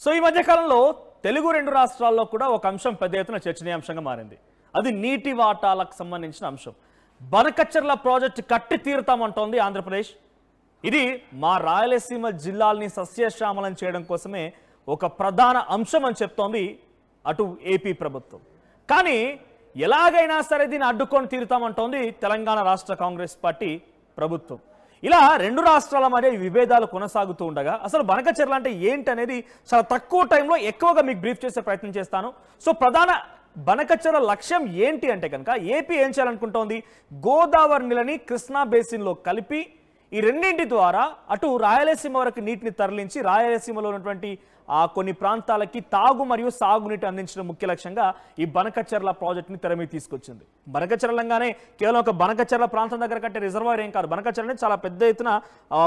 So ఈ మధ్య కాలంలో తెలుగు రెండు రాష్ట్రాల్లో కూడా ఒక అంశం పెద్ద ఎత్తున చర్చనీయాంశంగా మారింది. అది నీటి వాటాలకు సంబంధించిన అంశం. బనకచెర్ల ప్రాజెక్టు కట్టి తీరుతామంటోంది ఆంధ్రప్రదేశ్. ఇది మా రాయలసీమ జిల్లాల్ని సస్యశ్యామలం చేయడం కోసమే ఒక ప్రధాన అంశం అని చెప్తోంది అటు ఏపీ ప్రభుత్వం. కానీ ఎలాగైనా సరే దీన్ని అడ్డుకొని తీరుతామంటోంది తెలంగాణ రాష్ట్ర కాంగ్రెస్ పార్టీ ప్రభుత్వం. ఇలా రెండు రాష్ట్రాల మధ్య విభేదాలు కొనసాగుతూ ఉండగా అసలు బనకచెర్ల అంటే ఏంటి అనేది చాలా తక్కువ టైంలో ఎక్కువగా మీకు బ్రీఫ్ చేసే ప్రయత్నం చేస్తాను. సో ప్రధాన బనకచెర్ల లక్ష్యం ఏంటి అంటే కనుక ఏపీ ఏం చేయాలనుకుంటోంది, గోదావరి నీళ్ళని కృష్ణా బేసిన్లో కలిపి ఈ రెండింటి ద్వారా అటు రాయలసీమ వరకు నీటిని తరలించి రాయలసీమలో ఉన్నటువంటి కొన్ని ప్రాంతాలకి తాగు మరియు సాగునీటి అందించడం ముఖ్య లక్ష్యంగా ఈ బనకచెర్ల ప్రాజెక్టుని తెర మీద తీసుకొచ్చింది. బనకచెర్లంగానే కేవలం ఒక బనకచెర్ల ప్రాంతం దగ్గర కట్టే రిజర్వాయర్ ఏం కాదు. బనకచెర్ల చాలా పెద్ద ఎత్తున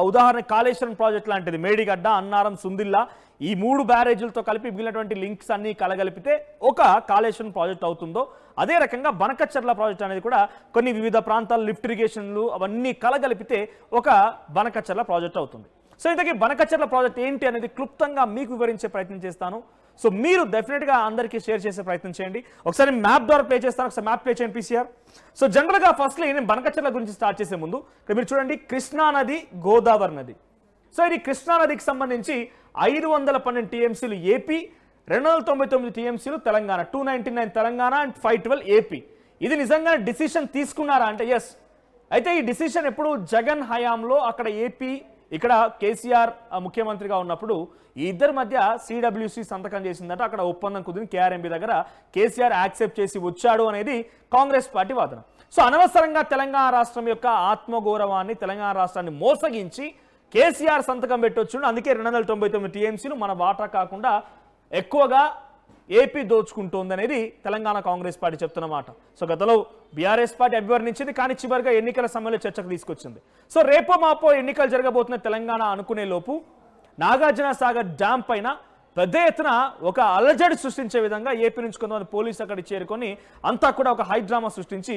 ఉదాహరణ కాళేశ్వరం ప్రాజెక్ట్ లాంటిది. మేడిగడ్డ, అన్నారం, సుందిల్లా ఈ మూడు బ్యారేజీలతో కలిపి మిగిలినటువంటి లింక్స్ అన్ని కలగలిపితే ఒక కాళేశ్వరం ప్రాజెక్ట్ అవుతుందో అదే రకంగా బనకచెర్ల ప్రాజెక్ట్ అనేది కూడా కొన్ని వివిధ ప్రాంతాల లిఫ్ట్ ఇరిగేషన్లు అవన్నీ కలగలిపితే ఒక బనకచెర్ల ప్రాజెక్ట్ అవుతుంది. సో ఇంతకీ బనకచెర్ల ప్రాజెక్ట్ ఏంటి అనేది క్లుప్తంగా మీకు వివరించే ప్రయత్నం చేస్తాను. సో మీరు డెఫినెట్గా అందరికీ షేర్ చేసే ప్రయత్నం చేయండి. ఒకసారి మ్యాప్ ద్వారా ప్లే చేస్తాను. ఒకసారి మ్యాప్ ప్లే చేయండి పీసీఆర్. సో జనరల్గా ఫస్ట్లీ నేను బనకచెర్ల గురించి స్టార్ట్ చేసే ముందు ఇక్కడ మీరు చూడండి కృష్ణా నది, గోదావరి నది. సో ఇది కృష్ణా నదికి సంబంధించి 512 టీఎంసీలు ఏపీ, 299 టీఎంసీలు తెలంగాణ, 299 తెలంగాణ అండ్ 512 ఏపీ. ఇది నిజంగా డిసిషన్ తీసుకున్నారా అంటే ఎస్. అయితే ఈ డిసిషన్ ఎప్పుడు జగన్ హయాంలో అక్కడ ఏపీ, ఇక్కడ కేసీఆర్ ముఖ్యమంత్రిగా ఉన్నప్పుడు ఈ ఇద్దరి మధ్య సిడబ్ల్యూసి సంతకం చేసిందట. అక్కడ ఒప్పందం కుదిరి కేఆర్ఎంబీ దగ్గర కేసీఆర్ యాక్సెప్ట్ చేసి వచ్చాడు అనేది కాంగ్రెస్ పార్టీ వాదన. సో అనవసరంగా తెలంగాణ రాష్ట్రం యొక్క ఆత్మగౌరవాన్ని, తెలంగాణ రాష్ట్రాన్ని మోసగించి కేసీఆర్ సంతకం పెట్టొచ్చు. అందుకే 299 టీఎంసీలు మన వాటా కాకుండా ఎక్కువగా ఏపీ దోచుకుంటోంది అనేది తెలంగాణ కాంగ్రెస్ పార్టీ చెప్తున్నమాట. సో గతంలో బీఆర్ఎస్ పార్టీ అభివర్ణించింది, కానీ చివరిగా ఎన్నికల సమయంలో చర్చకు తీసుకొచ్చింది. సో రేపో మాపో ఎన్నికలు జరగబోతున్న తెలంగాణ అనుకునే లోపు నాగార్జున సాగర్ డ్యామ్ పైన పెద్ద ఎత్తున ఒక అలజడి సృష్టించే విధంగా ఏపీ నుంచి కొంతమంది పోలీసులు అక్కడికి చేరుకొని అంతా కూడా ఒక హై డ్రామా సృష్టించి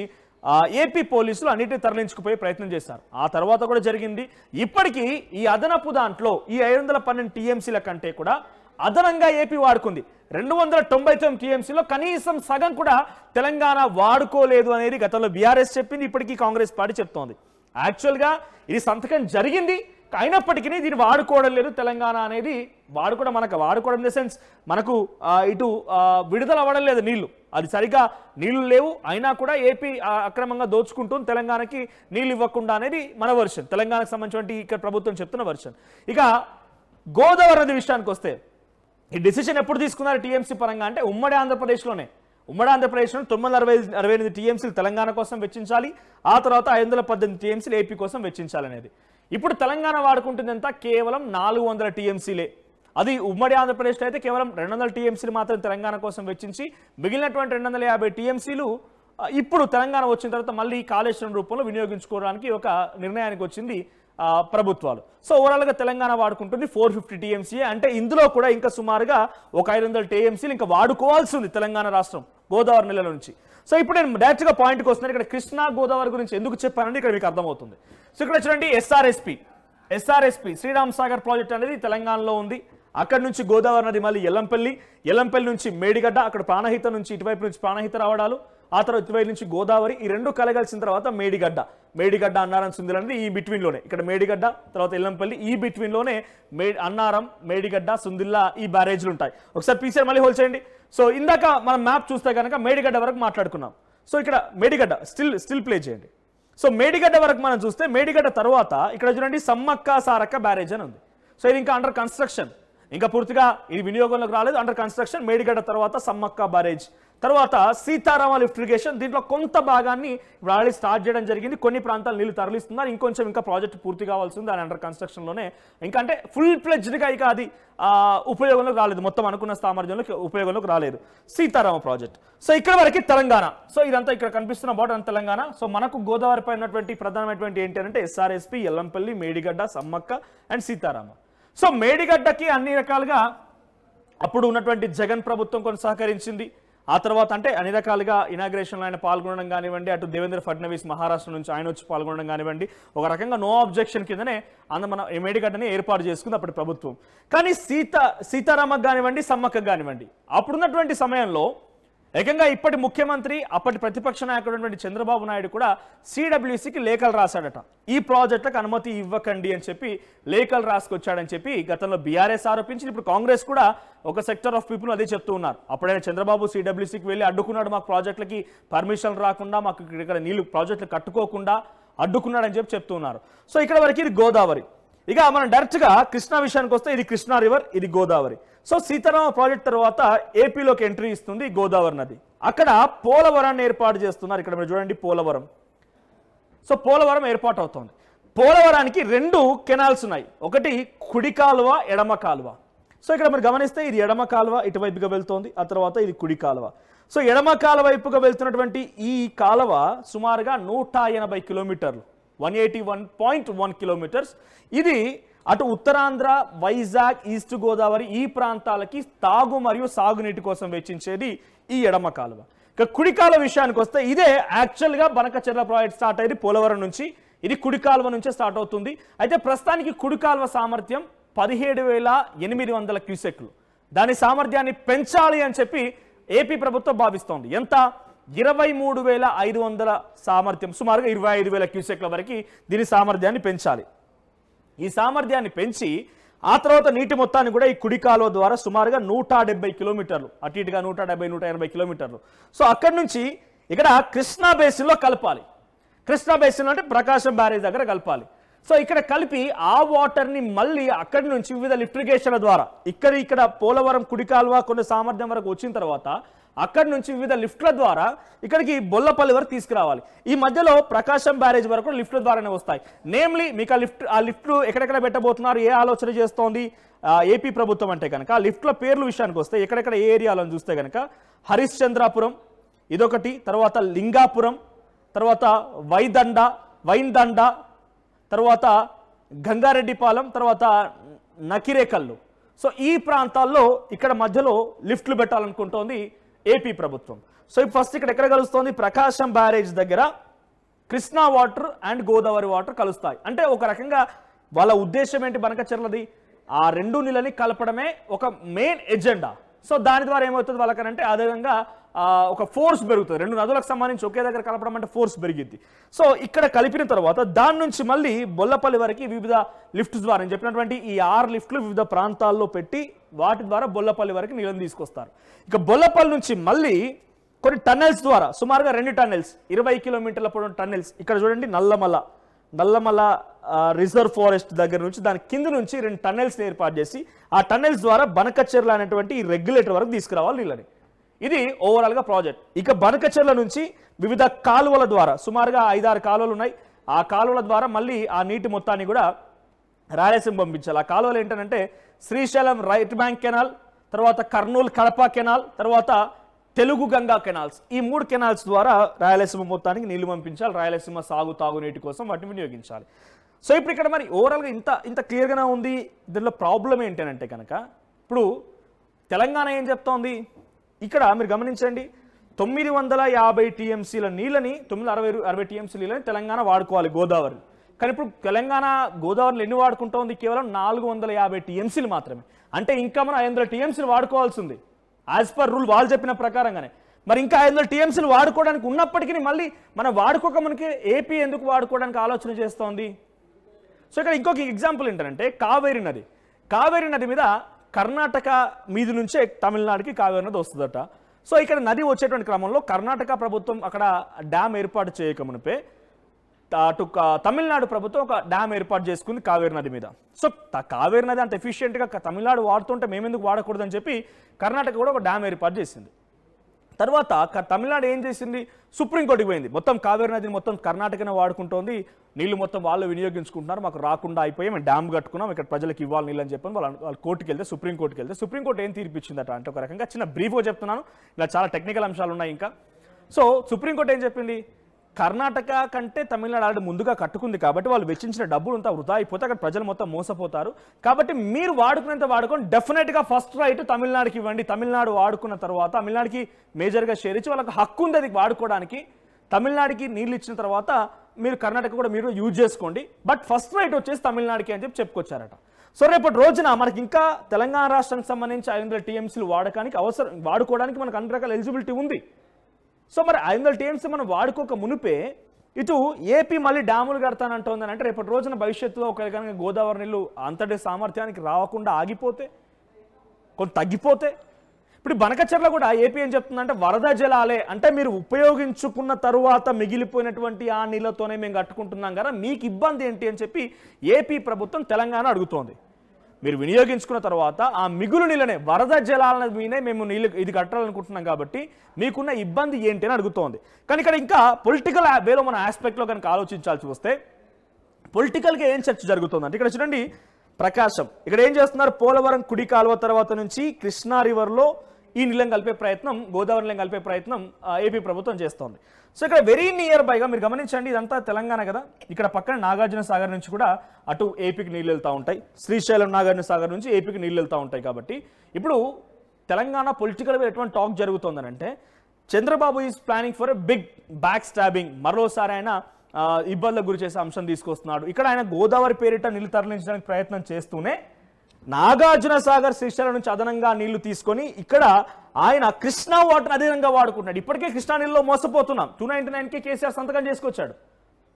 ఏపీ పోలీసులు అన్నిటిని తరలించుకుపోయే ప్రయత్నం చేశారు. ఆ తర్వాత కూడా జరిగింది. ఇప్పటికీ ఈ అదనపు దాంట్లో ఈ 512 టీఎంసీల కంటే కూడా అదనంగా ఏపీ వాడుకుంది 299 టీఎంసీలో కనీసం సగం కూడా తెలంగాణ వాడుకోలేదు అనేది గతంలో బీఆర్ఎస్ చెప్పింది, ఇప్పటికీ కాంగ్రెస్ పార్టీ చెప్తోంది. యాక్చువల్గా ఇది సంతకం జరిగింది, అయినప్పటికీ దీన్ని వాడుకోవడం లేదు తెలంగాణ అనేది. వాడుకోవడం ఇన్ ద సెన్స్ మనకు ఇటు విడుదల అవ్వడం లేదు నీళ్లు, అది సరిగ్గా నీళ్లు లేవు. అయినా కూడా ఏపీ అక్రమంగా దోచుకుంటూ తెలంగాణకి నీళ్ళు ఇవ్వకుండా అనేది మన వర్షన్, తెలంగాణకు సంబంధించిన ఇక్కడ ప్రభుత్వం చెప్తున్న వర్షన్. ఇక గోదావరి నది విషయానికి వస్తే ఈ డిసిషన్ ఎప్పుడు తీసుకున్నారు టీఎంసీ పరంగా అంటే ఉమ్మడి ఆంధ్రప్రదేశ్లో 968 టీఎంసీలు తెలంగాణ కోసం వెచ్చించాలి, ఆ తర్వాత 518 టీఎంసీలు ఏపీ కోసం వెచ్చించాలనేది. ఇప్పుడు తెలంగాణ వాడుకుంటుందంతా కేవలం 400 టీఎంసీలే. అది ఉమ్మడి ఆంధ్రప్రదేశ్లో అయితే కేవలం 200 టీఎంసీలు మాత్రం తెలంగాణ కోసం వెచ్చించి మిగిలినటువంటి 250 టీఎంసీలు ఇప్పుడు తెలంగాణ వచ్చిన తర్వాత మళ్ళీ కాళేశ్వరం రూపంలో వినియోగించుకోవడానికి ఒక నిర్ణయానికి వచ్చింది ప్రభుత్వాలు. సో ఓవరాల్గా తెలంగాణ వాడుకుంటుంది 450 టీఎంసీ. అంటే ఇందులో కూడా ఇంకా సుమారుగా ఒక 500 టీఎంసీలు ఇంకా వాడుకోవాల్సి ఉంది తెలంగాణ రాష్ట్రం గోదావరి నెల నుంచి. సో ఇప్పుడు నేను డైరెక్ట్గా పాయింట్కి వస్తున్నాను. ఇక్కడ కృష్ణా గోదావరి గురించి ఎందుకు చెప్పానంటే ఇక్కడ మీకు అర్థమవుతుంది. సో ఇక్కడ చూడండి ఎస్ఆర్ఎస్పి శ్రీరామ్ సాగర్ ప్రాజెక్ట్ అనేది తెలంగాణలో ఉంది. అక్కడ నుంచి గోదావరి నది మళ్ళీ ఎల్లంపల్లి నుంచి మేడిగడ్డ, అక్కడ ప్రాణహిత నుంచి ఇటువైపు నుంచి ప్రాణహిత రావడాలు, ఆ తర్వాత ఇటువైపు నుంచి గోదావరి, ఈ రెండు కలగలిసిన తర్వాత మేడిగడ్డ అన్నారం, సుందిల్ అనేది ఈ బిట్వీన్లోనే. ఇక్కడ మేడిగడ్డ తర్వాత ఎల్లంపల్లి, ఈ బిట్వీన్లోనే అన్నారం, మేడిగడ్డ, సుందిల్లా ఈ బ్యారేజ్లు ఉంటాయి. ఒకసారి పీసీఆర్ మళ్ళీ హోల్డ్ చేయండి. సో ఇందాక మనం మ్యాప్ చూస్తే కనుక మేడిగడ్డ వరకు మాట్లాడుకున్నాం. సో ఇక్కడ మేడిగడ్డ స్టిల్ ప్లే చేయండి. సో మేడిగడ్డ వరకు మనం చూస్తే మేడిగడ్డ తర్వాత ఇక్కడ చూడండి సమ్మక్క సారక్క బ్యారేజ్ అని ఉంది. సో ఇది ఇంకా అండర్ కన్స్ట్రక్షన్, ఇంకా పూర్తిగా ఇది వినియోగంలోకి రాలేదు, అండర్ కన్స్ట్రక్షన్. మేడిగడ్డ తర్వాత సమ్మక్క బ్యారేజ్, తర్వాత సీతారామ లిఫ్ట్ ఇరిగేషన్. దీంట్లో కొంత భాగాన్ని ఇప్పుడు ఆల్రెడీ స్టార్ట్ చేయడం జరిగింది, కొన్ని ప్రాంతాలు నీళ్లు తరలిస్తున్నారు, ఇంకొంచెం ఇంకా ప్రాజెక్ట్ పూర్తి కావాల్సి ఉంది, దాని అండర్ కన్స్ట్రక్షన్లోనే. ఇంకా అంటే ఫుల్ ఫ్లెడ్జ్డ్గా ఇక అది ఉపయోగంలోకి రాలేదు, మొత్తం అనుకున్న సామర్థ్యంలోకి ఉపయోగంలోకి రాలేదు సీతారామ ప్రాజెక్ట్. సో ఇక్కడ వరకు తెలంగాణ. సో ఇదంతా ఇక్కడ కనిపిస్తున్న బార్డర్ తెలంగాణ. సో మనకు గోదావరి పై ఉన్నటువంటి ప్రధానమైనటువంటి ఏంటి అంటే SRSP, Yellampalli, Medigadda, Sammakka and Sitarama. So మేడిగడ్డకి అన్ని రకాలుగా అప్పుడు ఉన్నటువంటి జగన్ ప్రభుత్వం కొన్ని సహకరించింది. ఆ తర్వాత అంటే అన్ని రకాలుగా ఇనాగ్రేషన్లో ఆయన పాల్గొనడం కానివ్వండి, అటు దేవేంద్ర ఫడ్నవీస్ మహారాష్ట్ర నుంచి ఆయన వచ్చి పాల్గొనడం కానివ్వండి, ఒక రకంగా నో అబ్జెక్షన్ కిందనే మన మేడిగడ్డని ఏర్పాటు చేసుకుంది అప్పటి ప్రభుత్వం. కానీ సీతారామకు కానివ్వండి, సమ్మక్కకు కానివ్వండి, అప్పుడున్నటువంటి సమయంలో ఏకంగా ఇప్పటి ముఖ్యమంత్రి అప్పటి ప్రతిపక్ష నాయకుడు చంద్రబాబు నాయుడు కూడా సిడబ్ల్యూసికి లేఖలు రాశాడట. ఈ ప్రాజెక్టులకు అనుమతి ఇవ్వకండి అని చెప్పి లేఖలు రాసుకొచ్చాడని చెప్పి గతంలో బీఆర్ఎస్ ఆరోపించింది. ఇప్పుడు కాంగ్రెస్ కూడా ఒక సెక్టర్ ఆఫ్ పీపుల్ అదే చెప్తూ ఉన్నారు. అప్పుడైనా చంద్రబాబు సిడబ్ల్యూసికి వెళ్ళి అడ్డుకున్నాడు, మాకు ప్రాజెక్టులకి పర్మిషన్ రాకుండా, మాకు ఇక్కడ నీళ్లు ప్రాజెక్టులు కట్టుకోకుండా అడ్డుకున్నాడని చెప్పి చెప్తూ ఉన్నారు. సో ఇక్కడ వరకు ఇది గోదావరి. ఇక మనం డైరెక్ట్గా కృష్ణా విషయానికి వస్తే ఇది కృష్ణా రివర్, ఇది గోదావరి. సో సీతారామ ప్రాజెక్ట్ తర్వాత ఏపీలోకి ఎంట్రీ ఇస్తుంది గోదావరి నది. అక్కడ పోలవరాన్ని ఏర్పాటు చేస్తున్నారు. ఇక్కడ మీరు చూడండి పోలవరం. సో పోలవరం ఏర్పాటు అవుతుంది. పోలవరానికి 2 కెనాల్స్ ఉన్నాయి, ఒకటి కుడి కాలువ, ఎడమ కాలువ. సో ఇక్కడ మీరు గమనిస్తే ఇది ఎడమ కాలువ ఇటువైపుగా వెళ్తోంది, ఆ తర్వాత ఇది కుడి కాలువ. సో ఎడమ కాలువ వైపుగా వెళ్తున్నటువంటి ఈ కాలువ సుమారుగా 180 కిలోమీటర్లు, 181.1 కిలోమీటర్స్. ఇది అటు ఉత్తరాంధ్ర, వైజాగ్, ఈస్ట్ గోదావరి ఈ ప్రాంతాలకి తాగు మరియు సాగునీటి కోసం వెచ్చించేది ఈ ఎడమ కాలువ. ఇక కుడి కాలువ విషయానికి వస్తే ఇదే యాక్చువల్గా బనకచెర్ల ప్రాజెక్ట్ స్టార్ట్ అయ్యేది పోలవరం నుంచి, ఇది కుడి కాలువ నుంచే స్టార్ట్ అవుతుంది. అయితే ప్రస్తుతానికి కుడి కాలువ సామర్థ్యం 17,800 క్యూసెక్లు. దాని సామర్థ్యాన్ని పెంచాలి అని చెప్పి ఏపీ ప్రభుత్వం భావిస్తోంది. ఎంత? 23,500 సామర్థ్యం, సుమారుగా 25,000 క్యూసెక్ల వరకు దీని సామర్థ్యాన్ని పెంచాలి. ఈ సామర్థ్యాన్ని పెంచి ఆ తర్వాత నీటి మొత్తాన్ని కూడా ఈ కుడి కాలువ ద్వారా సుమారుగా 170 కిలోమీటర్లు, అటు ఇటుగా 170-180 కిలోమీటర్లు. సో అక్కడి నుంచి ఇక్కడ కృష్ణా బేసిన్లో కలపాలి. కృష్ణా బేసిన్ అంటే ప్రకాశం బ్యారేజ్ దగ్గర కలపాలి. సో ఇక్కడ కలిపి ఆ వాటర్ని మళ్ళీ అక్కడి నుంచి వివిధ లిఫ్టిగేషన్ల ద్వారా ఇక్కడ పోలవరం కుడి కాలువ కొన్ని సామర్థ్యం వరకు వచ్చిన తర్వాత అక్కడి నుంచి వివిధ లిఫ్ట్ల ద్వారా ఇక్కడికి బొల్లపల్లి వరకు తీసుకురావాలి. ఈ మధ్యలో ప్రకాశం బ్యారేజ్ వరకు లిఫ్ట్ల ద్వారానే వస్తాయి. నేమ్లీ మీకు ఆ లిఫ్ట్లు ఎక్కడెక్కడ పెట్టబోతున్నారు, ఏ ఆలోచన చేస్తోంది ఏపీ ప్రభుత్వం అంటే కనుక ఆ లిఫ్ట్ల పేర్ల విషయానికి వస్తే ఎక్కడెక్కడ ఏ ఏరియాలో చూస్తే కనుక హరిశ్చంద్రాపురం ఇదొకటి, తర్వాత లింగాపురం, తర్వాత వైందండ, తర్వాత గంగారెడ్డిపాలెం, తర్వాత నకిరేకల్లు. సో ఈ ప్రాంతాల్లో ఇక్కడ మధ్యలో లిఫ్ట్లు పెట్టాలనుకుంటోంది ఏపీ ప్రభుత్వం. సో ఫస్ట్ ఇక్కడ ఎక్కడ కలుస్తోంది? ప్రకాశం బ్యారేజ్ దగ్గర Krishna water and Godavari water కలుస్తాయి. అంటే ఒక రకంగా వాళ్ళ ఉద్దేశం ఏంటి బనకచెర్లది? ఆ 2 నీళ్ళని కలపడమే ఒక మెయిన్ ఎజెండా. సో దాని ద్వారా ఏమవుతుంది వాళ్ళకనంటే అదేవిధంగా ఒక ఫోర్స్ పెరుగుతుంది. 2 నదులకు సంబంధించి ఒకే దగ్గర కలపడం అంటే ఫోర్స్ పెరిగిద్ది. సో ఇక్కడ కలిపిన తర్వాత దాని నుంచి మళ్ళీ బొల్లపల్లి వరకు వివిధ లిఫ్ట్స్ ద్వారా నేను చెప్పినటువంటి ఈ 6 లిఫ్ట్లు వివిధ ప్రాంతాల్లో పెట్టి వాటి ద్వారా బొల్లపల్లి వరకు నీళ్ళని తీసుకొస్తారు. ఇక బొల్లపల్లి నుంచి మళ్ళీ కొన్ని టన్నెల్స్ ద్వారా సుమారుగా 2 టన్నెల్స్ 20 కిలోమీటర్ల పొడవు టన్నెల్స్. ఇక్కడ చూడండి నల్లమల రిజర్వ్ ఫారెస్ట్ దగ్గర నుంచి దాని కింద నుంచి 2 టన్నెల్స్ ఏర్పాటు చేసి ఆ టన్నెల్స్ ద్వారా బనకచెర్ల అనేటువంటి ఈ రెగ్యులేటర్ వరకు తీసుకురావాలి నీళ్ళని. ఇది ఓవరాల్గా ప్రాజెక్ట్. ఇక బనకచెర్ల నుంచి వివిధ కాలువల ద్వారా సుమారుగా 5-6 కాలువలు ఉన్నాయి. ఆ కాలువల ద్వారా మళ్ళీ ఆ నీటి మొత్తాన్ని కూడా రాయలసీమ పంపించాలి. ఆ కాలువలు ఏంటంటే శ్రీశైలం రైట్ బ్యాంక్ కెనాల్, తర్వాత కర్నూలు కడప కెనాల్, తర్వాత తెలుగు గంగా కెనాల్స్. ఈ 3 కెనాల్స్ ద్వారా రాయలసీమ మొత్తానికి నీళ్లు పంపించాలి. రాయలసీమ తాగునీటి కోసం వాటిని వినియోగించాలి. సో ఇప్పుడు ఇక్కడ మరి ఓవరాల్గా ఇంత క్లియర్గానే ఉంది. దీనిలో ప్రాబ్లం ఏంటంటే కనుక ఇప్పుడు తెలంగాణ ఏం చెప్తోంది? ఇక్కడ మీరు గమనించండి, 950 టీఎంసీల నీళ్ళని 960 టీఎంసీ నీళ్ళని తెలంగాణ వాడుకోవాలి గోదావరి. కానీ ఇప్పుడు తెలంగాణ గోదావరిలో ఎన్ని వాడుకుంటోంది? కేవలం 450 టీఎంసీలు మాత్రమే. అంటే ఇంకా మనం 500 టీఎంసీలు వాడుకోవాల్సి ఉంది యాజ్ పర్ రూల్ వాళ్ళు చెప్పిన ప్రకారంగానే. మరి ఇంకా 500 టీఎంసీలు వాడుకోవడానికి ఉన్నప్పటికీ మళ్ళీ మనం వాడుకోక మనకి ఏపీ ఎందుకు వాడుకోవడానికి ఆలోచన చేస్తోంది? సో ఇక్కడ ఇంకొక ఎగ్జాంపుల్ ఏంటంటే కావేరీ నది మీద కర్ణాటక మీది నుంచే తమిళనాడుకి కావేరీ నది వస్తుందట. సో ఇక్కడ నది వచ్చేటువంటి క్రమంలో కర్ణాటక ప్రభుత్వం అక్కడ డ్యామ్ ఏర్పాటు చేయకమునిపే అటు తమిళనాడు ప్రభుత్వం ఒక డ్యామ్ ఏర్పాటు చేసుకుంది కావేరీ నది మీద. సో కావేరీ నది అంత ఎఫిషియెంట్గా తమిళనాడు వాడుతుంటే మేమెందుకు వాడకూడదని చెప్పి కర్ణాటక కూడా ఒక డ్యామ్ ఏర్పాటు చేసింది. తర్వాత తమిళనాడు ఏం చేసింది? సుప్రీంకోర్టుకి పోయింది. మొత్తం కావేరీ నదిని మొత్తం కర్ణాటకనే వాడుకుంటోంది, నీళ్లు మొత్తం వాళ్ళు వినియోగించుకుంటున్నారు, మాకు రాకుండా అయిపోయి మేము డ్యామ్ కట్టుకున్నాం, ఇక్కడ ప్రజలకు ఇవ్వాలి నీళ్ళు అని చెప్పని వాళ్ళు కోర్టుకి వెళ్తే సుప్రీంకోర్టు ఏం తీర్పిచ్చిందట అంటే ఒక రకంగా చిన్న బ్రీఫ్గా చెప్తున్నాను, ఇలా చాలా టెక్నికల్ అంశాలు ఉన్నాయి ఇంకా. సో సుప్రీంకోర్టు ఏం చెప్పింది? కర్ణాటక కంటే తమిళనాడు ఆల్రెడీ ముందుగా కట్టుకుంది కాబట్టి వాళ్ళు వెచ్చించిన డబ్బులు అంతా వృధా అయిపోతే అక్కడ ప్రజలు మొత్తం మోసపోతారు. కాబట్టి మీరు వాడుకునేంత వాడుకొని డెఫినెట్గా ఫస్ట్ రైట్ తమిళనాడుకి ఇవ్వండి. తమిళనాడు వాడుకున్న తర్వాత తమిళనాడుకి మేజర్గా షేర్ ఇచ్చి వాళ్ళకి హక్కు ఉంది అది వాడుకోవడానికి. తమిళనాడుకి నీళ్ళు ఇచ్చిన తర్వాత మీరు కర్ణాటక కూడా మీరు యూజ్ చేసుకోండి, బట్ ఫస్ట్ రైట్ వచ్చేసి తమిళనాడుకి అని చెప్పి చెప్పుకొచ్చారట. సో రేపటి రోజున మనకి ఇంకా తెలంగాణ రాష్ట్రానికి సంబంధించి 500 TMCలు వాడుకోవడానికి మనకు అన్ని రకాల ఎలిజిబిలిటీ ఉంది. సో మరి 500 TMC మనం వాడుకోక మునిపే ఇటు ఏపీ మళ్ళీ డ్యాములు కడతానంటోందని అంటే రేపటి రోజున భవిష్యత్తులో ఒకవేళ కనుక గోదావరి నీళ్ళు అంతటి సామర్థ్యానికి రాకుండా ఆగిపోతే కొంత తగ్గిపోతే ఇప్పుడు బనకచెర్ల కూడా ఏపీ ఏం చెప్తుందంటే వరద జలాలే అంటే మీరు ఉపయోగించుకున్న తరువాత మిగిలిపోయినటువంటి ఆ నీళ్ళతోనే మేము కట్టుకుంటున్నాం కదా మీకు ఇబ్బంది ఏంటి అని చెప్పి ఏపీ ప్రభుత్వం తెలంగాణ అడుగుతోంది. మీరు వినియోగించుకున్న తర్వాత ఆ మిగులు నీళ్ళనే వరద జలాల మీదే మేము నీళ్ళు ఇది కట్టాలనుకుంటున్నాం కాబట్టి మీకున్న ఇబ్బంది ఏంటి అని అడుగుతోంది. కానీ ఇక్కడ ఇంకా పొలిటికల్ వేలో మన ఆస్పెక్ట్లో కనుక ఆలోచించాల్సి వస్తే పొలిటికల్గా ఏం చర్చ జరుగుతుందంటే ఇక్కడ చూడండి ప్రకాశం ఇక్కడ ఏం చేస్తున్నారు, పోలవరం కుడి కాలువ తర్వాత నుంచి కృష్ణా రివర్లో ఈ నీళ్ళని కలిపే ప్రయత్నం, గోదావరి నీళ్ళని కలిపే ప్రయత్నం ఏపీ ప్రభుత్వం చేస్తోంది. సో ఇక్కడ వెరీ నియర్ బైగా మీరు గమనించండి ఇదంతా తెలంగాణ కదా, ఇక్కడ పక్కన నాగార్జున సాగర్ నుంచి కూడా అటు ఏపీకి నీళ్ళు వెళ్తూ ఉంటాయి, శ్రీశైలం నాగార్జున సాగర్ నుంచి ఏపీకి నీళ్ళు వెళ్తూ ఉంటాయి. కాబట్టి ఇప్పుడు తెలంగాణ పొలిటికల్గా ఎటువంటి టాక్ జరుగుతుందని అంటే Chandrababu is planning for a big back stabbing, మరోసారి ఆయన ఇబ్బందులకు గురి చేసే అంశం తీసుకొస్తున్నాడు. ఇక్కడ ఆయన గోదావరి పేరిట నీళ్లు తరలించడానికి ప్రయత్నం చేస్తూనే నాగార్జున సాగర్ శ్రీశైలం నుంచి అదనంగా నీళ్లు తీసుకొని ఇక్కడ ఆయన కృష్ణా వాటర్ అదనంగా వాడుకుంటున్నాడు. ఇప్పటికే కృష్ణా నీళ్ళలో మోసపోతున్నాం. 299కి కేసీఆర్ సంతకం చేసుకొచ్చాడు.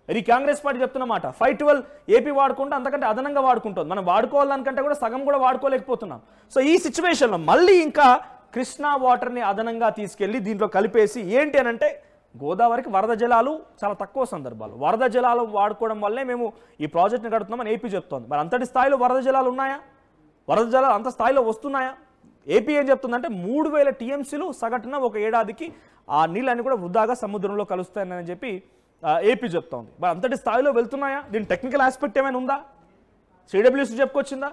ఇది కాంగ్రెస్ పార్టీ చెప్తున్నమాట. 512 ఏపీ వాడుకుంటే అంతకంటే అదనంగా వాడుకుంటుంది. మనం వాడుకోవాలనుకంటే కూడా సగం కూడా వాడుకోలేకపోతున్నాం. సో ఈ సిచ్యువేషన్లో మళ్ళీ ఇంకా కృష్ణా వాటర్ని అదనంగా తీసుకెళ్లి దీంట్లో కలిపేసి ఏంటి అని అంటే గోదావరికి వరద జలాలు చాలా తక్కువ సందర్భాలు వరద జలాలు వాడుకోవడం వల్లే మేము ఈ ప్రాజెక్ట్ని కడుతున్నామని ఏపీ చెప్తోంది. మరి అంతటి స్థాయిలో వరద జలాలు ఉన్నాయా? వరద జలాలు అంత స్థాయిలో వస్తున్నాయా? ఏపీ ఏం చెప్తుందంటే 3000 TMCలు సగటున ఒక ఏడాదికి ఆ నీళ్ళని కూడా వృధాగా సముద్రంలో కలుస్తాయని చెప్పి ఏపీ చెప్తోంది. మరి అంతటి స్థాయిలో వెళ్తున్నాయా? దీని టెక్నికల్ ఆస్పెక్ట్ ఏమైనా ఉందా? సిడబ్ల్యూసీ చెప్పుకొచ్చిందా?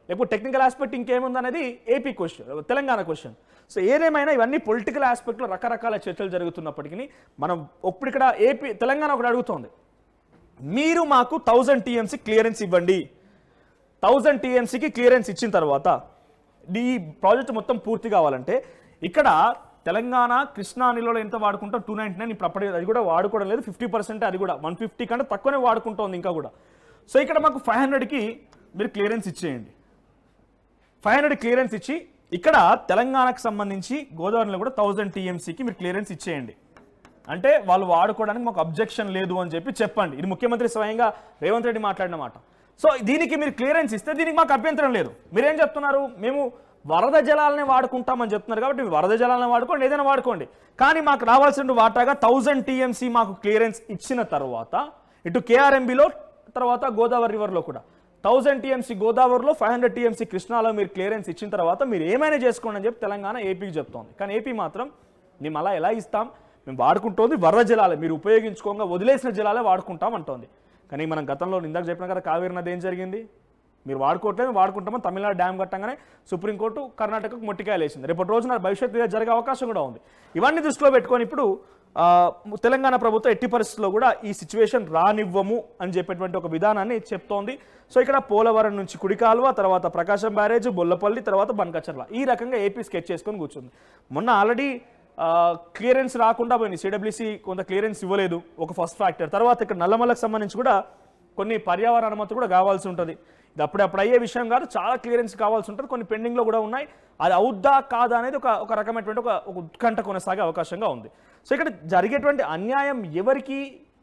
లేకపోతే టెక్నికల్ ఆస్పెక్ట్ ఇంకేముంది అనేది AP question, Telangana question. So ఏదేమైనా ఇవన్నీ పొలిటికల్ ఆస్పెక్ట్లో రకరకాల చర్చలు జరుగుతున్నప్పటికీ మనం ఇప్పుడు ఇక్కడ తెలంగాణ ఒకటి అడుగుతోంది, మీరు మాకు 1000 TMC క్లియరెన్స్ ఇవ్వండి. 1000 TMCకి క్లియరెన్స్ ఇచ్చిన తర్వాత ఈ ప్రాజెక్ట్ మొత్తం పూర్తి కావాలంటే ఇక్కడ తెలంగాణ కృష్ణా నీళ్ళలో ఎంత వాడుకుంటాం 299 ఇప్పుడు అప్పటి అది కూడా వాడుకోవడం లేదు, 50% అది కూడా 150 కంటే తక్కువనే వాడుకుంటోంది ఇంకా కూడా. సో ఇక్కడ మాకు 500కి మీరు క్లియరెన్స్ ఇచ్చేయండి. 500 క్లియరెన్స్ ఇచ్చి ఇక్కడ తెలంగాణకు సంబంధించి గోదావరిలో కూడా 1000 TMCకి మీరు క్లియరెన్స్ ఇచ్చేయండి అంటే వాళ్ళు వాడుకోవడానికి మాకు అబ్జెక్షన్ లేదు అని చెప్పండి. ఇది ముఖ్యమంత్రి స్వయంగా రేవంత్ రెడ్డి మాట్లాడిన మాట. సో దీనికి మీరు క్లియరెన్స్ ఇస్తే దీనికి మాకు అభ్యంతరం లేదు. మీరేం చెప్తున్నారు, మేము వరద జలాలనే వాడుకుంటామని చెప్తున్నారు కాబట్టి వరద జలాలను వాడుకోండి, ఏదైనా వాడుకోండి, కానీ మాకు రావాల్సిన వాటాగా 1000 TMC మాకు క్లియరెన్స్ ఇచ్చిన తర్వాత ఇటు KRMBలో తర్వాత గోదావరి రివర్లో కూడా 1000 TMC గోదావరిలో 500 TMC కృష్ణాలో మీరు క్లియరెన్స్ ఇచ్చిన తర్వాత మీరు ఏమైనా చేసుకోండి అని చెప్పి తెలంగాణ ఏపీకి చెప్తోంది. కానీ ఏపీ మాత్రం మేము అలా ఎలా ఇస్తాం, మేము వాడుకుంటోంది వరద జలాలే, మీరు ఉపయోగించుకోగా వదిలేసిన జలాలే వాడుకుంటాం అంటోంది. కానీ మనం గతంలో ఇందాక చెప్పిన కదా కావేరీ నది ఏం జరిగింది, మీరు వాడుకోవట్లేదు వాడుకుంటామని తమిళనాడు డ్యామ్ కట్టంగానే సుప్రీంకోర్టు కర్ణాటకకు మొట్టికాయలు వేసింది. రేపటి రోజున భవిష్యత్తు జరిగే అవకాశం కూడా ఉంది. ఇవన్నీ దృష్టిలో పెట్టుకొని ఇప్పుడు తెలంగాణ ప్రభుత్వం ఎట్టి పరిస్థితుల్లో కూడా ఈ సిచ్యువేషన్ రానివ్వము అని చెప్పేటువంటి ఒక విధానాన్ని చెప్తోంది. సో ఇక్కడ పోలవరం నుంచి కుడి కాలువ, తర్వాత ప్రకాశం బ్యారేజ్, బొల్లపల్లి, తర్వాత బనకచర్ల, ఈ రకంగా ఏపీ స్కెచ్ చేసుకొని కూర్చుంది. మొన్న ఆల్రెడీ క్లియరెన్స్ రాకుండా పోయింది, సిడబ్ల్యూసీ కొంత క్లియరెన్స్ ఇవ్వలేదు, ఒక ఫస్ట్ ఫ్యాక్టర్. తర్వాత ఇక్కడ నల్లమల్లకు సంబంధించి కూడా కొన్ని పర్యావరణ అనుమతి కూడా కావాల్సి ఉంటుంది. ఇది అప్పుడు అయ్యే విషయం కాదు, చాలా క్లియరెన్స్ కావాల్సి ఉంటుంది, కొన్ని పెండింగ్లో కూడా ఉన్నాయి. అది అవుద్దా కాదా అనేది ఒక రకమైనటువంటి ఒక ఉత్కంఠ కొనసాగే అవకాశంగా ఉంది. సో ఇక్కడ జరిగేటువంటి అన్యాయం ఎవరికి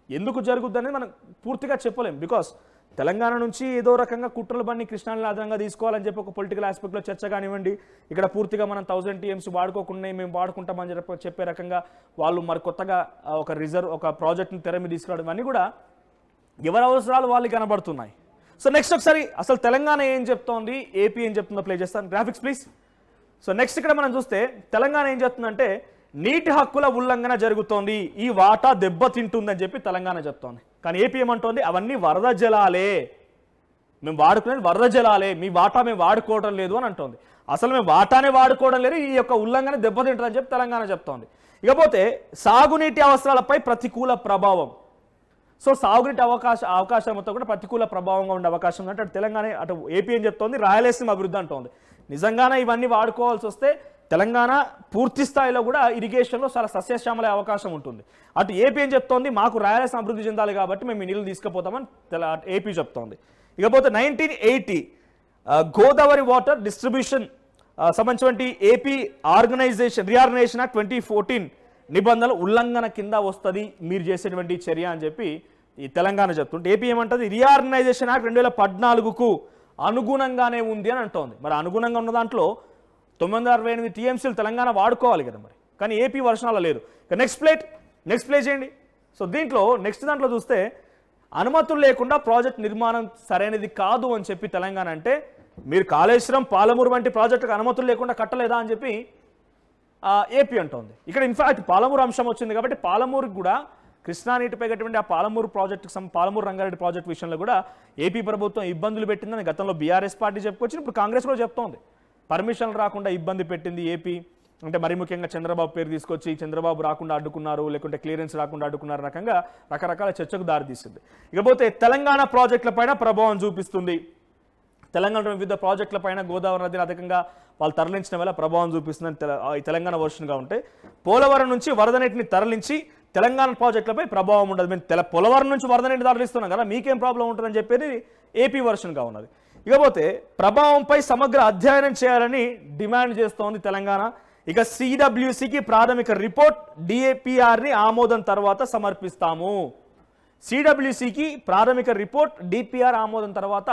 ఎందుకు జరుగుద్ది అనేది మనం పూర్తిగా చెప్పలేం. బికాస్ తెలంగాణ నుంచి ఏదో రకంగా కుట్రలు బండి కృష్ణాని ఆధారంగా తీసుకోవాలని చెప్పి ఒక పొలిటికల్ ఆస్పెక్ట్లో చర్చ కానివ్వండి, ఇక్కడ పూర్తిగా మనం 1000 TMC వాడుకోకుండా మేము వాడుకుంటామని చెప్పే రకంగా వాళ్ళు మరి కొత్తగా ఒక ప్రాజెక్ట్ని తెర మీద తీసుకురావడం అన్నీ కూడా ఎవరి అవసరాలు వాళ్ళకి కనబడుతున్నాయి. సో నెక్స్ట్ ఒకసారి అసలు తెలంగాణ ఏం చెప్తోంది, ఏపీ ఏం చెప్తుందో ప్లే చేస్తాను, గ్రాఫిక్స్ ప్లీజ్. సో నెక్స్ట్ ఇక్కడ మనం చూస్తే తెలంగాణ ఏం చెప్తుందంటే నీటి హక్కుల ఉల్లంఘన జరుగుతోంది, ఈ వాటా దెబ్బతింటుందని చెప్పి తెలంగాణ చెప్తోంది. కానీ ఏపీ ఏమంటోంది, అవన్నీ వరద జలాలే, మేము వాడుకునేది వరద జలాలే, మీ వాటా మేము వాడుకోవడం లేదు అని అంటోంది. అసలు మేము వాటానే వాడుకోవడం లేదు, ఈ యొక్క ఉల్లంఘన దెబ్బతింటుందని చెప్పి తెలంగాణ చెప్తోంది. ఇకపోతే సాగునీటి అవసరాలపై ప్రతికూల ప్రభావం. సో సాగునీటి అవకాశంతో కూడా ప్రతికూల ప్రభావంగా ఉండే అవకాశం ఉంది. అంటే అటు తెలంగాణ అటు ఏపీ అని చెప్తోంది, రాయలసీమ అభివృద్ధి అంటోంది. నిజంగానే ఇవన్నీ వాడుకోవాల్సి వస్తే తెలంగాణ పూర్తి స్థాయిలో కూడా ఇరిగేషన్లో చాలా సస్యశ్యామలే అవకాశం ఉంటుంది. అటు ఏపీ అని చెప్తోంది, మాకు రాయలసీమ అభివృద్ధి చెందాలి కాబట్టి మేము ఈ నీళ్ళు తీసుకుపోతామని ఏపీ చెప్తోంది. ఇకపోతే 1980 గోదావరి వాటర్ డిస్ట్రిబ్యూషన్ సంబంధించినటువంటి ఏపీ రీఆర్గనైజేషన్ యాక్ట్ 2014 నిబంధనల ఉల్లంఘన కింద వస్తుంది మీరు చేసేటువంటి చర్య అని చెప్పి ఈ తెలంగాణ చెప్తుంటే ఏపీ ఏమంటుంది, రీఆర్గనైజేషన్ యాక్ట్ 2014కు అనుగుణంగానే ఉంది అని అంటోంది. మరి అనుగుణంగా ఉన్న దాంట్లో 968 టీఎంసీలు తెలంగాణ వాడుకోవాలి కదా మరి, కానీ ఏపీ వర్షనాలు లేదు. నెక్స్ట్ ప్లే చేయండి. సో దీంట్లో నెక్స్ట్ దాంట్లో చూస్తే అనుమతులు లేకుండా ప్రాజెక్ట్ నిర్మాణం సరైనది కాదు అని చెప్పి తెలంగాణ అంటే, మీరు కాళేశ్వరం పాలమూరు వంటి ప్రాజెక్టులకు అనుమతులు లేకుండా కట్టలేదా అని చెప్పి ఏపీ అంటోంది. ఇక్కడ ఇన్ఫాక్ట్ పాలమూరు అంశం వచ్చింది కాబట్టి పాలమూరుకి కూడా కృష్ణా నీటిపై కట్టినటువంటి ఆ పాలమూరు ప్రాజెక్టుకు పాలమూరు రంగారెడ్డి ప్రాజెక్టు విషయంలో కూడా ఏపీ ప్రభుత్వం ఇబ్బందులు పెట్టిందని గతంలో బీఆర్ఎస్ పార్టీ చెప్పుకొచ్చింది, ఇప్పుడు కాంగ్రెస్ కూడా చెప్తోంది. పర్మిషన్లు రాకుండా ఇబ్బంది పెట్టింది ఏపీ అంటే, మరి ముఖ్యంగా చంద్రబాబు పేరు తీసుకొచ్చి చంద్రబాబు రాకుండా అడ్డుకున్నారు, లేకుంటే క్లియరెన్స్ రాకుండా అడ్డుకున్నారు రకంగా రకరకాల చర్చకు దారితీస్తుంది. ఇకపోతే తెలంగాణ ప్రాజెక్టులపైన ప్రభావం చూపిస్తుంది. తెలంగాణ వివిధ ప్రాజెక్టులపైన గోదావరి నదిని అధికంగా వాళ్ళు తరలించిన వల్ల ప్రభావం చూపిస్తుందని తెలంగాణ వర్షన్గా ఉంటే, పోలవరం నుంచి వరద నీటిని తరలించి తెలంగాణ ప్రాజెక్టులపై ప్రభావం ఉండదు. మేము పోలవరం నుంచి వరద నీటిని తరలిస్తున్నాం కదా, మీకేం ప్రాబ్లం ఉంటుందని చెప్పేది ఏపీ వర్షన్గా ఉన్నది. ఇకపోతే ప్రభావంపై సమగ్ర అధ్యయనం చేయాలని డిమాండ్ చేస్తోంది తెలంగాణ. ఇక సిడబ్ల్యూసికి ప్రాథమిక రిపోర్ట్ డిపిఆర్ని ఆమోదం తర్వాత సమర్పిస్తాము. సిడబ్ల్యూసికి ప్రాథమిక రిపోర్ట్ డిపిఆర్ ఆమోదం తర్వాత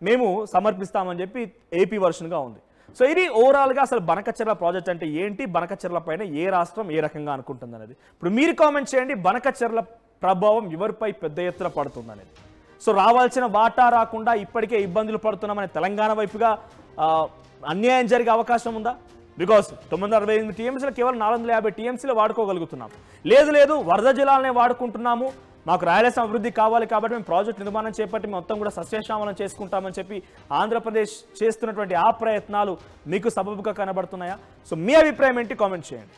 మేము సమర్పిస్తామని చెప్పి ఏపీ వర్షన్గా ఉంది. సో ఇది ఓవరాల్గా అసలు బనకచెర్ల ప్రాజెక్ట్ అంటే ఏంటి, బనకచెర్ల పైన ఏ రాష్ట్రం ఏ రకంగా అనుకుంటుంది అనేది ఇప్పుడు మీరు కామెంట్ చేయండి. బనకచెర్ల ప్రభావం ఎవరిపై పెద్ద ఎత్తున పడుతుంది అనేది. సో రావాల్సిన వాటా రాకుండా ఇప్పటికే ఇబ్బందులు పడుతున్నామని తెలంగాణ వైపుగా అన్యాయం జరిగే అవకాశం ఉందా? బికాస్ 968 టీఎంసీలు కేవలం 450 టీఎంసీలు వాడుకోగలుగుతున్నాం. లేదు వరద జలాలనే వాడుకుంటున్నాము, మాకు రాయలసీమ అభివృద్ధి కావాలి కాబట్టి మేము ప్రాజెక్ట్ నిర్మాణం చేపట్టి మొత్తం కూడా సస్యశ్యామలం చేసుకుంటామని చెప్పి ఆంధ్రప్రదేశ్ చేస్తున్నటువంటి ఆ ప్రయత్నాలు మీకు సబబుగా కనబడుతున్నాయా? సో మీ అభిప్రాయం ఏంటి కామెంట్ చేయండి.